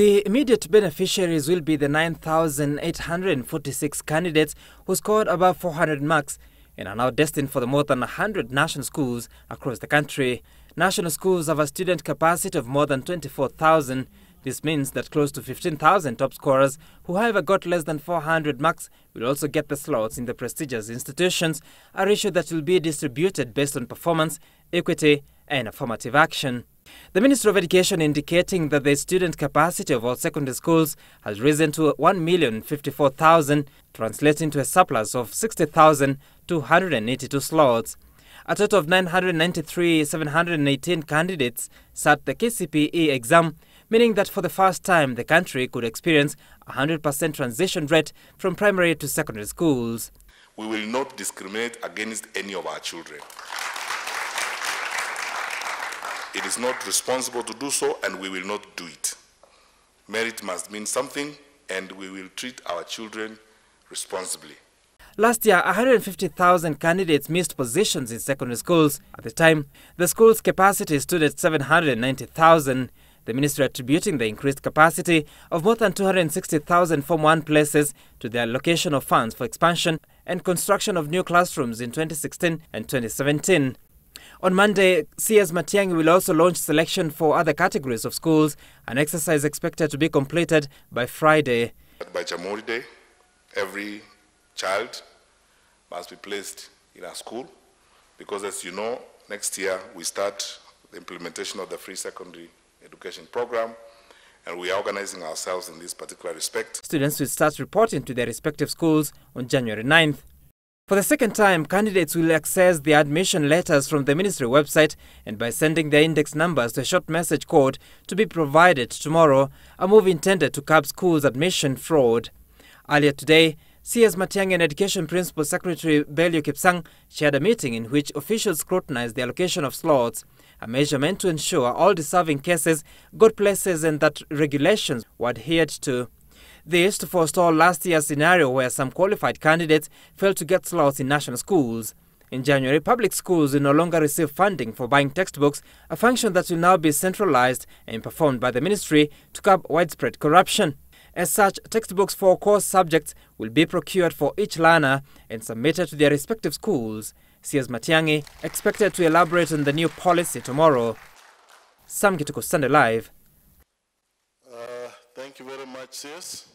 The immediate beneficiaries will be the 9,846 candidates who scored above 400 marks and are now destined for the more than 100 national schools across the country. National schools have a student capacity of more than 24,000. This means that close to 15,000 top scorers who however got less than 400 marks will also get the slots in the prestigious institutions, a ratio that will be distributed based on performance, equity and affirmative action. The Ministry of Education indicating that the student capacity of all secondary schools has risen to 1,054,000, translating to a surplus of 60,282 slots. A total of 993,718 candidates sat the KCPE exam, meaning that for the first time the country could experience a 100% transition rate from primary to secondary schools. We will not discriminate against any of our children. It is not responsible to do so, and we will not do it. Merit must mean something, and we will treat our children responsibly. Last year, 150,000 candidates missed positions in secondary schools. At the time, the school's capacity stood at 790,000. The ministry attributing the increased capacity of more than 260,000 Form 1 places to the allocation of funds for expansion and construction of new classrooms in 2016 and 2017. On Monday, CS Matiang'i will also launch selection for other categories of schools, an exercise expected to be completed by Friday. By Jamhuri Day, every child must be placed in a school because, as you know, next year we start the implementation of the free secondary education program, and we are organizing ourselves in this particular respect. Students will start reporting to their respective schools on January 9th. For the second time, candidates will access the admission letters from the ministry website and by sending their index numbers to a short message code to be provided tomorrow, a move intended to curb schools admission fraud. Earlier today, CS Matiang'i and Education Principal Secretary Belio Kipsang chaired a meeting in which officials scrutinized the allocation of slots, a measure meant to ensure all deserving cases got places and that regulations were adhered to. This to forestall last year's scenario where some qualified candidates failed to get slots in national schools. In January, public schools will no longer receive funding for buying textbooks, a function that will now be centralized and performed by the ministry to curb widespread corruption. As such, textbooks for core subjects will be procured for each learner and submitted to their respective schools. CS Matiang'i expected to elaborate on the new policy tomorrow. Sam Gituko, Sunday Live. Thank you very much, CS.